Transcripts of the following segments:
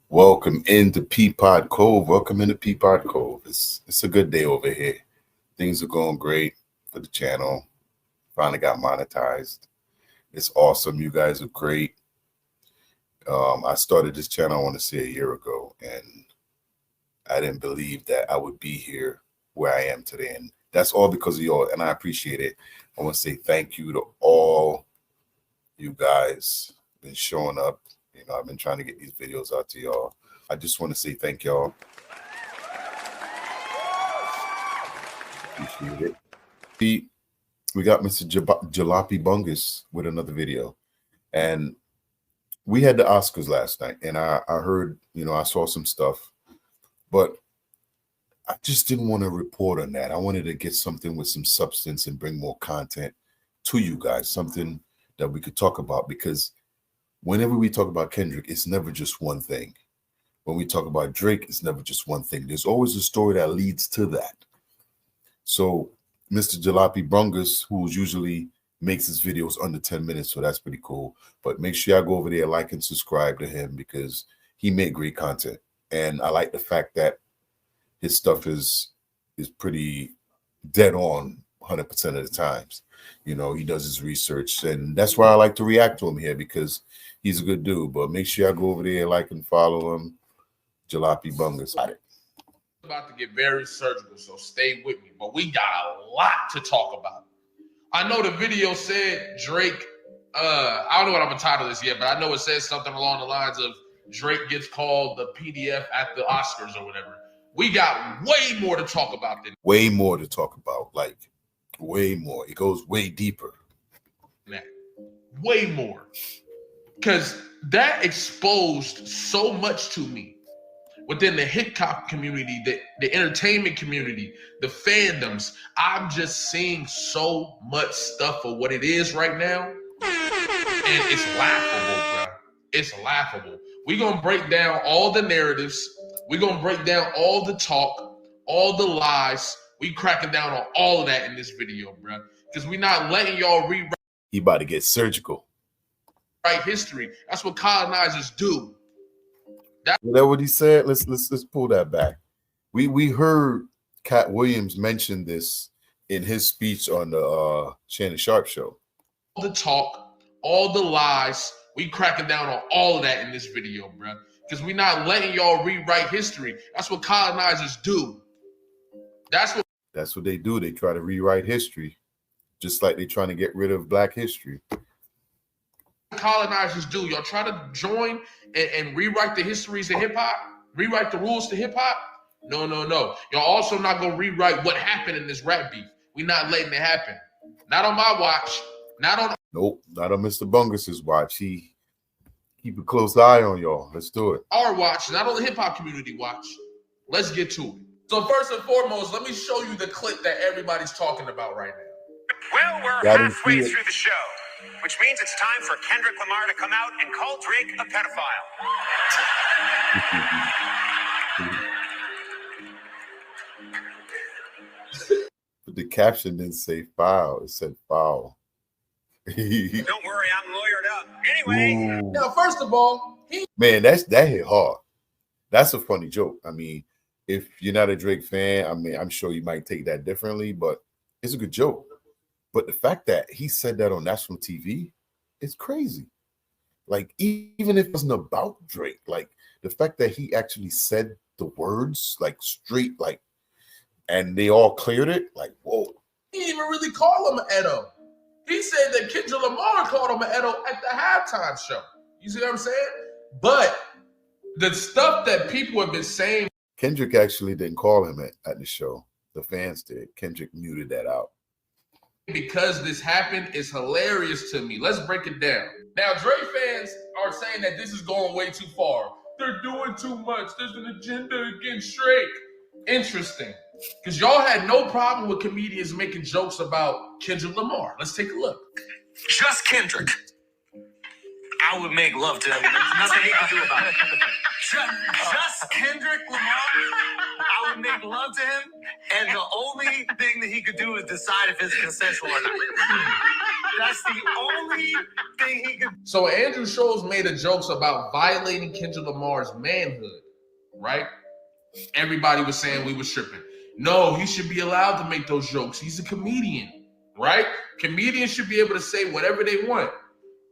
Welcome into PeePodCove. Welcome into PeePodCove. It's a good day over here. Things are going great for the channel. Finally got monetized. It's awesome. You guys are great. I started this channel, I want to say, a year ago, and I didn't believe that I would be here where I am today. And that's all because of y'all, and I appreciate it. I want to say thank you to all you guys been showing up. I've been trying to get these videos out to y'all. I just want to say thank y'all. Appreciate it. We got Mr. Jalopy Bungus with another video. And we had the Oscars last night, and I heard, I saw some stuff, but I just didn't want to report on that. I wanted to get something with some substance and bring more content to you guys, something that we could talk about, because whenever we talk about Kendrick, it's never just one thing. When we talk about Drake, it's never just one thing. There's always a story that leads to that. So Mr. Jalopy Bungus, who usually makes his videos under 10 minutes, so that's pretty cool. But make sure y'all go over there, like and subscribe to him, because he made great content. And I like the fact that his stuff is pretty dead on 100% of the times. He does his research, and that's why I like to react to him here, because he's a good dude. But make sure y'all go over there, like and follow him. Jalopy Bungus. About to get very surgical, so stay with me. But we got a lot to talk about. I know the video said Drake, I don't know what I'm gonna title this yet, but I know it says something along the lines of Drake gets called the PDF at the Oscars or whatever. We got way more to talk about than way more to talk about, like way more. It goes way deeper. That. Way more. Because that exposed so much to me within the hip hop community, the entertainment community, the fandoms. I'm just seeing so much stuff for what it is right now. And it's laughable, bro. It's laughable. We're going to break down all the narratives. We're going to break down all the talk, all the lies. We cracking down on all of that in this video, bro. Because we're not letting y'all rewrite. He about to get surgical. Right history. That's what colonizers do. Is that what he said? Let's pull that back. We heard Cat Williams mention this in his speech on the Shannon Sharp show. All the talk, all the lies, we cracking down on all of that in this video, bro. Because we're not letting y'all rewrite history. That's what colonizers do. That's what they do. They try to rewrite history, just like they're trying to get rid of Black history. Colonizers do. Y'all try to join and rewrite the histories of hip-hop, rewrite the rules to hip-hop. No. Y'all also not gonna rewrite what happened in this rap beef. We not letting it happen. Not on my watch. Nope, not on Mr. Bungus's watch. He keep a close eye on y'all. Let's do it. Our watch, not on the hip-hop community watch. Let's get to it. So first and foremost, let me show you the clip that everybody's talking about right now. Well, we're halfway through the show, which means it's time for Kendrick Lamar to come out and call Drake a pedophile. But the caption didn't say foul. It said foul. Don't worry, I'm lawyered up. Anyway. Ooh. Now, first of all, man, that hit hard. That's a funny joke. I mean, if you're not a Drake fan, I mean, I'm sure you might take that differently, but it's a good joke. But the fact that he said that on national TV is crazy. Like, even if it wasn't about Drake, like the fact that he actually said the words like straight, like, and they all cleared it, like, whoa. He didn't even really call him an Edo. He said that Kendrick Lamar called him an Edo at the halftime show. You see what I'm saying? But the stuff that people have been saying. Kendrick actually didn't call him at the show. The fans did. Kendrick muted that out. Because this happened is hilarious to me. Let's break it down. Now, Drake fans are saying that this is going way too far. They're doing too much. There's an agenda against Drake. Interesting. Because y'all had no problem with comedians making jokes about Kendrick Lamar. Let's take a look. Just Kendrick. I would make love to him. There's nothing he can do about it. Just Kendrick Lamar. I would make love to him, and the only thing that he could do is decide if it's consensual or not. That's the only thing he could. So Andrew Schultz made the jokes about violating Kendrick Lamar's manhood, right? Everybody was saying we was tripping. No, he should be allowed to make those jokes. He's a comedian, right? Comedians should be able to say whatever they want.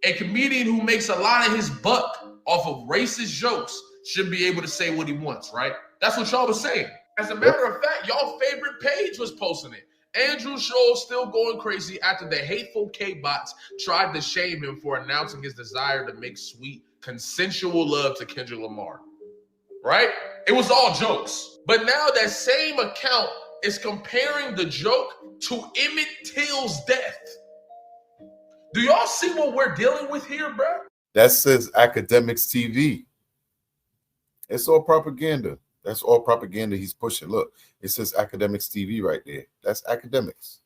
A comedian who makes a lot of his buck off of racist jokes should be able to say what he wants, right? That's what y'all was saying. As a matter of fact, y'all favorite page was posting it. Andrew Schultz still going crazy after the hateful K-bots tried to shame him for announcing his desire to make sweet, consensual love to Kendrick Lamar, right? It was all jokes. But now that same account is comparing the joke to Emmett Till's death. Do y'all see what we're dealing with here, bro? That says Academics TV. It's all propaganda. That's all propaganda he's pushing. Look, it says Academics TV right there. That's Academics.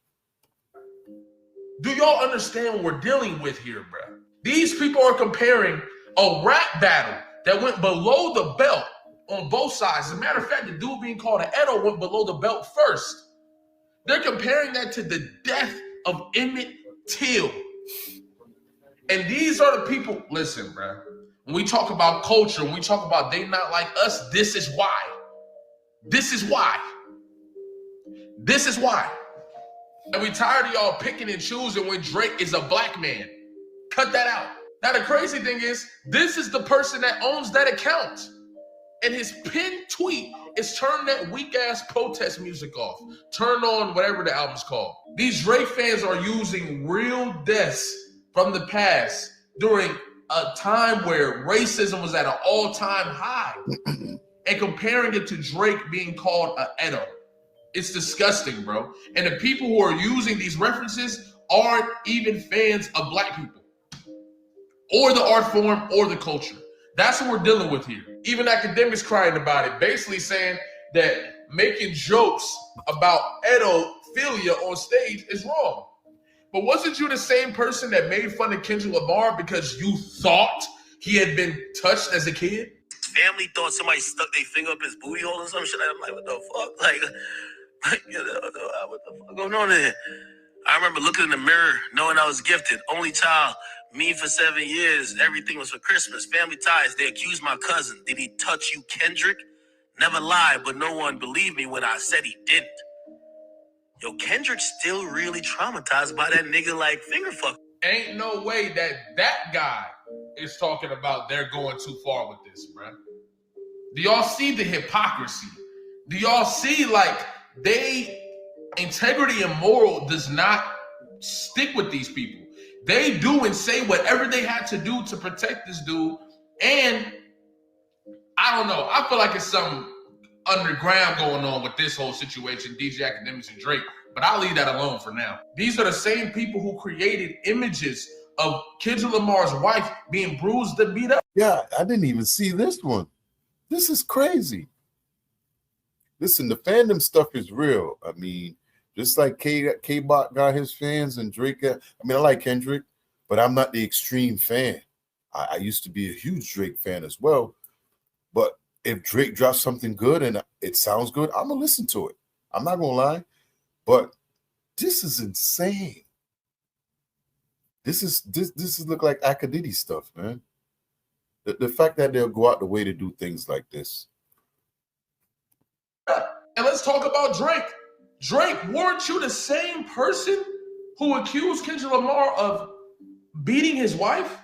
Do y'all understand what we're dealing with here, bro? These people are comparing a rap battle that went below the belt on both sides. As a matter of fact, the dude being called an Edo went below the belt first. They're comparing that to the death of Emmett Till. And these are the people, listen, bro. When we talk about culture, when we talk about they not like us, this is why. This is why. This is why. And we tired of y'all picking and choosing when Drake is a black man. Cut that out. Now the crazy thing is, this is the person that owns that account. And his pinned tweet is turn that weak ass protest music off. Turn on whatever the album's called. These Drake fans are using real deaths from the past during a time where racism was at an all-time high and comparing it to Drake being called a Edo. It's disgusting, bro. And the people who are using these references aren't even fans of black people or the art form or the culture. That's what we're dealing with here. Even academics crying about it, basically saying that making jokes about pedophilia on stage is wrong. But wasn't you the same person that made fun of Kendrick Lamar because you thought he had been touched as a kid? Family thought somebody stuck their finger up his booty hole or some shit. I'm like, what the fuck? Like you know, what the fuck going on there? I remember looking in the mirror, knowing I was gifted. Only child, me for 7 years. Everything was for Christmas. Family ties. They accused my cousin. Did he touch you, Kendrick? Never lied, but no one believed me when I said he didn't. Yo, Kendrick's still really traumatized by that nigga like finger fuck. Ain't no way that guy is talking about they're going too far with this, bro. Do y'all see the hypocrisy? Do y'all see like integrity and moral does not stick with these people? They do and say whatever they had to do to protect this dude. And I don't know. I feel like it's some underground going on with this whole situation, DJ Academics and Drake, but I'll leave that alone for now. These are the same people who created images of Kendrick Lamar's wife being bruised and beat up. Yeah, I didn't even see this one. This is crazy. Listen, the fandom stuff is real. I mean, just like K-Bot got his fans and Drake got, I mean, I like Kendrick, but I'm not the extreme fan. I used to be a huge Drake fan as well. But if Drake drops something good and it sounds good, I'm gonna listen to it. I'm not gonna lie, but this is insane. This is look like Academy stuff, man. The fact that they'll go out the way to do things like this. And let's talk about Drake. Drake, weren't you the same person who accused Kendrick Lamar of beating his wife?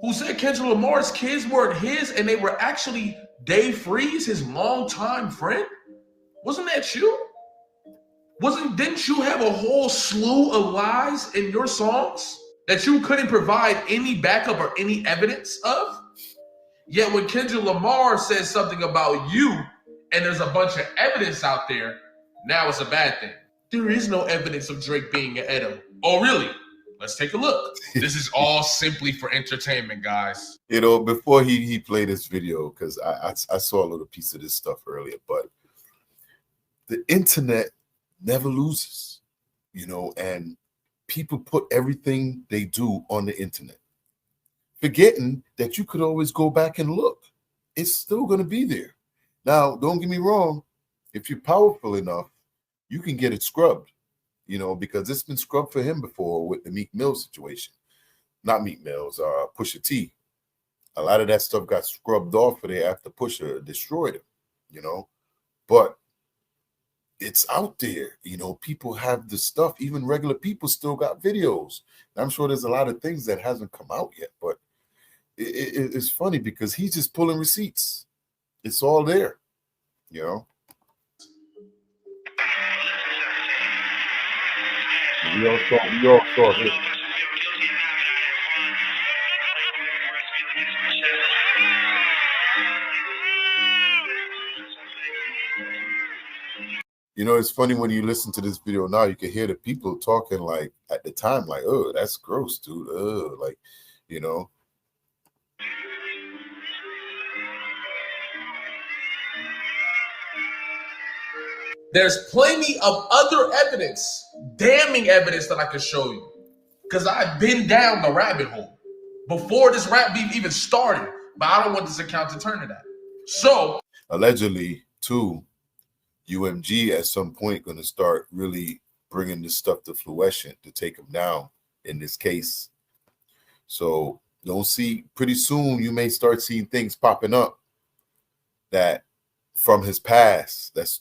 Who said Kendrick Lamar's kids weren't his and they were actually Dave Freeze, his longtime friend? Wasn't that you? Didn't you have a whole slew of lies in your songs that you couldn't provide any backup or any evidence of? Yet when Kendrick Lamar says something about you and there's a bunch of evidence out there, now it's a bad thing. There is no evidence of Drake being an Edo. Oh, really? Let's take a look. This is all simply for entertainment, guys. You know, before he played this video, because I saw a little piece of this stuff earlier, but the internet never loses, you know, and people put everything they do on the internet, forgetting that you could always go back and look. It's still going to be there. Now, don't get me wrong. If you're powerful enough, you can get it scrubbed. you know, because it's been scrubbed for him before with the Meek Mill situation. Not Meek Mill's, Pusha T. A lot of that stuff got scrubbed off of there after Pusha destroyed him, you know. But it's out there, you know. People have the stuff. Even regular people still got videos. And I'm sure there's a lot of things that hasn't come out yet, but it's funny because he's just pulling receipts. It's all there, you know. We all saw it. You know, it's funny when you listen to this video now, you can hear the people talking like at the time, like, oh, that's gross, dude. Like, you know. There's plenty of other evidence, damning evidence that I can show you. Because I've been down the rabbit hole before this rap beef even started. But I don't want this account to turn to that. So allegedly, too, UMG at some point going to start really bringing this stuff to fruition to take him down in this case. So don't see, pretty soon you may start seeing things popping up that from his past that's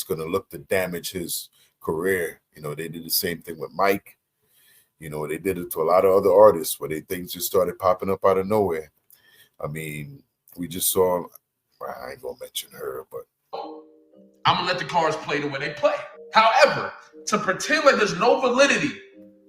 going to look to damage his career. You know, they did the same thing with Mike. You know, they did it to a lot of other artists where things just started popping up out of nowhere. I mean, we just saw, I ain't gonna mention her, but I'm gonna let the cards play the way they play. However, to pretend like there's no validity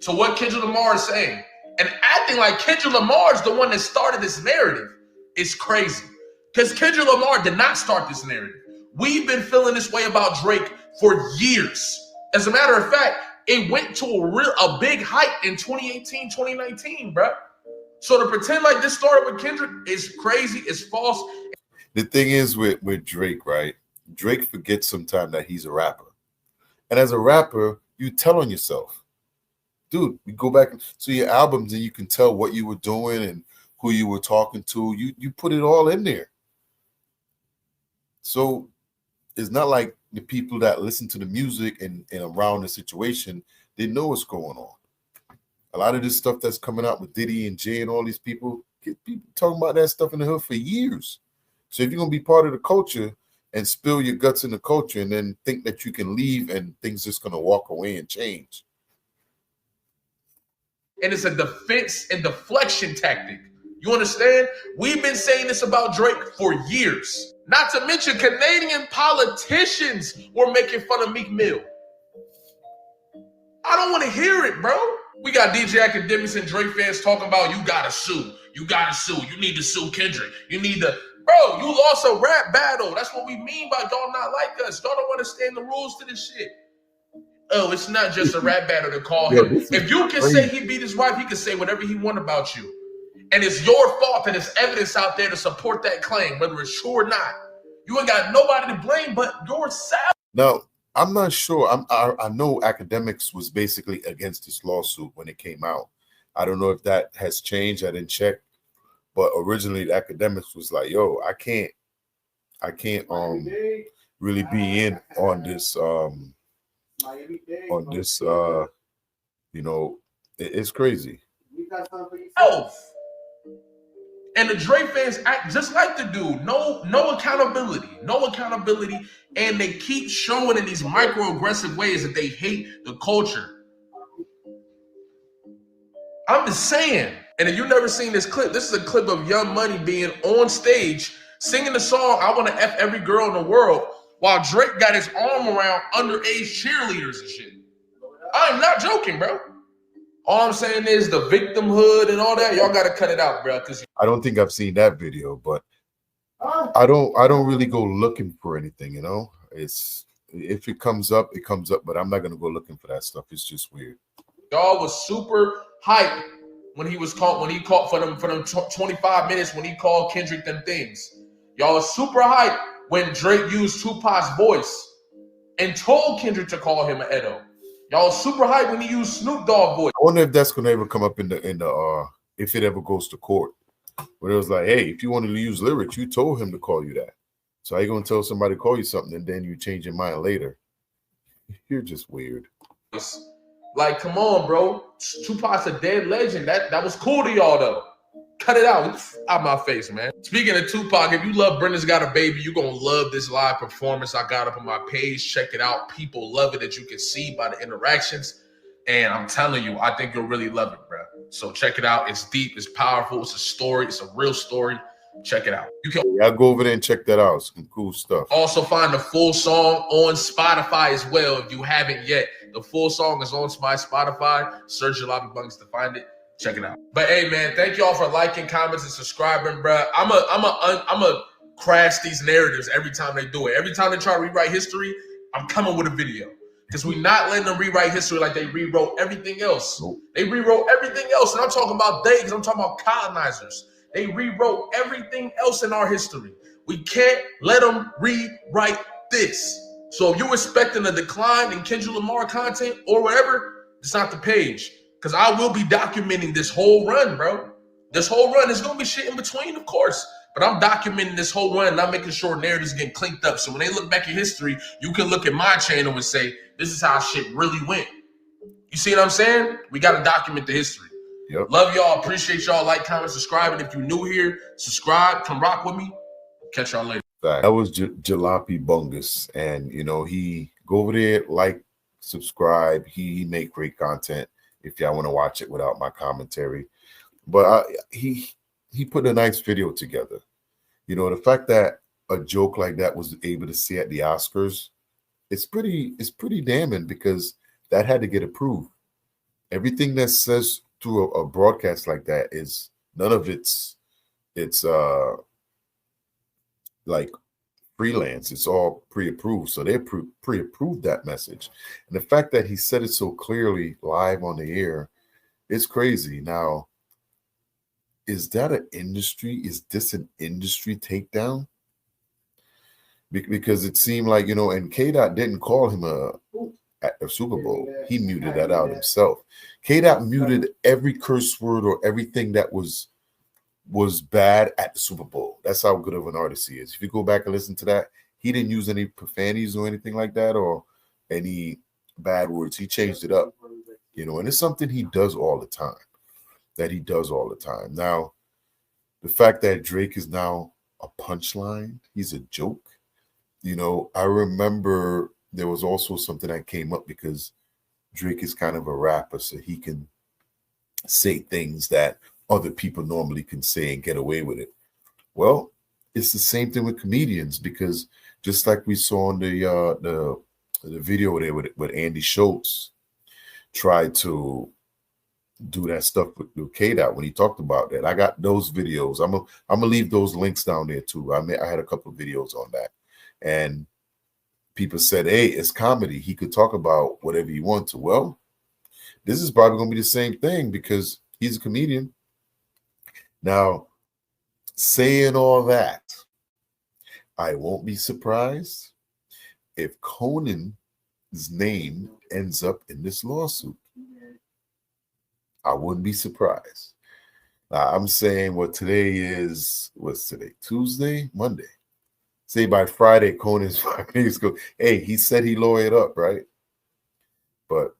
to what Kendrick Lamar is saying and acting like Kendrick Lamar is the one that started this narrative is crazy. Because Kendrick Lamar did not start this narrative. We've been feeling this way about Drake for years. As a matter of fact, it went to a big hype in 2018, 2019, bro. So to pretend like this started with Kendrick is crazy, it's false. The thing is with Drake, right? Drake forgets sometimes that he's a rapper. And as a rapper, you tell on yourself. Dude, you go back to your albums and you can tell what you were doing and who you were talking to. You put it all in there. So it's not like the people that listen to the music and around the situation, they know what's going on. A lot of this stuff that's coming out with Diddy and Jay and all these people, get people talking about that stuff in the hood for years. So if you're going to be part of the culture and spill your guts in the culture and then think that you can leave and things just going to walk away and change. And it's a defense and deflection tactic. You understand? We've been saying this about Drake for years. Not to mention Canadian politicians were making fun of Meek Mill. I don't want to hear it, bro. We got DJ Academics and Drake fans talking about you gotta sue. You gotta sue. You need to sue Kendrick. You need to, bro, you lost a rap battle. That's what we mean by y'all not like us. Y'all don't understand the rules to this shit. Oh, it's not just a rap battle to call him. If you can say he beat his wife, he can say whatever he want about you. And it's your fault that there's evidence out there to support that claim, whether it's true or not. You ain't got nobody to blame but yourself. Now, I'm not sure. I know Academics was basically against this lawsuit when it came out. I don't know if that has changed. I didn't check. But originally, the Academics was like, yo, I can't really be in on this you know, it's crazy. And the Drake fans act just like the dude. No accountability. And they keep showing in these microaggressive ways that they hate the culture. I'm just saying. And if you've never seen this clip, this is a clip of Young Money being on stage singing the song I Want to F Every Girl in the World while Drake got his arm around underage cheerleaders and shit. I'm not joking, bro. All I'm saying is the victimhood and all that, y'all got to cut it out, bro. Because I don't think I've seen that video, but I don't really go looking for anything, you know. It's if it comes up, it comes up, but I'm not gonna go looking for that stuff. It's just weird. Y'all was super hyped when he called for them 25 minutes when he called Kendrick them things. Y'all was super hyped when Drake used Tupac's voice and told Kendrick to call him an Edo. Y'all was super hyped when he used Snoop Dogg voice. I wonder if that's gonna ever come up in the if it ever goes to court. Where it was like, hey, if you wanted to use lyrics, you told him to call you that. So how you gonna tell somebody to call you something and then you change your mind later? You're just weird. Like, come on, bro. Tupac's a dead legend. That was cool to y'all, though. Cut it out. Out my face, man. Speaking of Tupac, if you love Brenda's Got a Baby, you're going to love this live performance I got up on my page. Check it out. People love it, as you can see by the interactions. And I'm telling you, I think you'll really love it, bro. So check it out. It's deep. It's powerful. It's a story. It's a real story. Check it out. You can go over there and check that out. Some cool stuff. Also find the full song on Spotify as well if you haven't yet. The full song is on my Spotify. Search Jalopy Bunks to find it. Check it out. But hey, man, thank y'all for liking, comments, and subscribing, bro. I'm a crash these narratives every time they do it. Every time they try to rewrite history, I'm coming with a video. Because we're not letting them rewrite history like they rewrote everything else. Nope. They rewrote everything else. And I'm talking about they, because I'm talking about colonizers. They rewrote everything else in our history. We can't let them rewrite this. So if you're expecting a decline in Kendrick Lamar content or whatever, it's not the page. Because I will be documenting this whole run, bro. This whole run. There's going to be shit in between, of course. But I'm documenting this whole run and I'm making sure narratives get clinked up. So when they look back at history, you can look at my channel and say, this is how shit really went. You see what I'm saying? We got to document the history. Yep. Love y'all. Appreciate y'all. Like, comment, subscribe. And if you're new here, subscribe. Come rock with me. Catch y'all later. That was Jalopy Bungus. And, you know, he go over there, like, subscribe. He make great content if y'all want to watch it without my commentary. But he put a nice video together. You know, the fact that a joke like that was able to see at the Oscars, it's pretty damning because that had to get approved. Everything that says through a broadcast like that is none of it's like freelance. It's all pre-approved. So they pre-approved that message. And the fact that he said it so clearly live on the air is crazy. Now, is that an industry? Is this an industry takedown? Because it seemed like, you know, and K-Dot didn't call him at the Super Bowl. He muted that out himself. K-Dot muted every curse word or everything that was bad at the Super Bowl. That's how good of an artist he is. If you go back and listen to that, he didn't use any profanities or anything like that or any bad words. He changed it up, you know, and it's something he does all the time. Now, the fact that Drake is now a punchline, he's a joke. You know, I remember there was also something that came up because Drake is kind of a rapper, so he can say things that other people normally can say and get away with it. Well, it's the same thing with comedians because just like we saw in the video there with Andy Schultz tried to do that stuff with K-Dot when he talked about that. I got those videos. I'm gonna leave those links down there too. I had a couple of videos on that, and people said, "Hey, it's comedy. He could talk about whatever he wants to." Well, this is probably gonna be the same thing because he's a comedian. Now, saying all that, I won't be surprised if Conan's name ends up in this lawsuit. I wouldn't be surprised. Now, I'm saying what's today? Tuesday? Monday. Say by Friday, Conan's go, hey, he said he lawyered up, right? But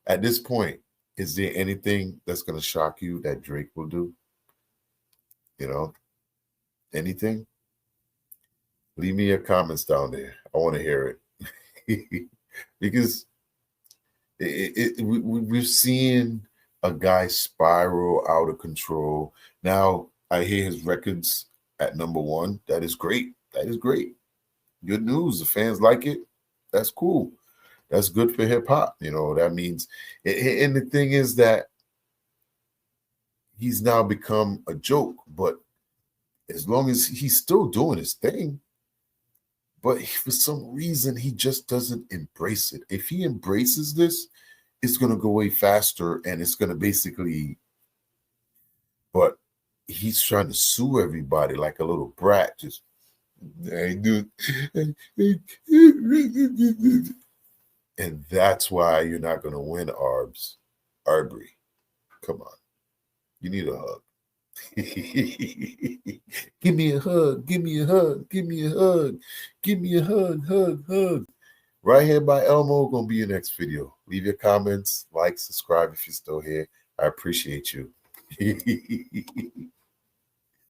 at this point, is there anything that's going to shock you that Drake will do? You know, anything? Leave me your comments down there. I want to hear it. Because we've seen a guy spiral out of control. Now I hear his records at #1. That is great. Good news. The fans like it. That's cool. That's good for hip hop. You know, that means, and the thing is that he's now become a joke, but as long as he's still doing his thing, but for some reason, he just doesn't embrace it. If he embraces this, it's going to go way faster and it's going to basically, but he's trying to sue everybody like a little brat. Just, hey, dude. And that's why you're not going to win, Arbery. Come on. You need a hug. Give me a hug. Give me a hug. Give me a hug. Give me a hug. Hug. Right here by Elmo gonna be your next video. Leave your comments, like, subscribe if you're still here. I appreciate you.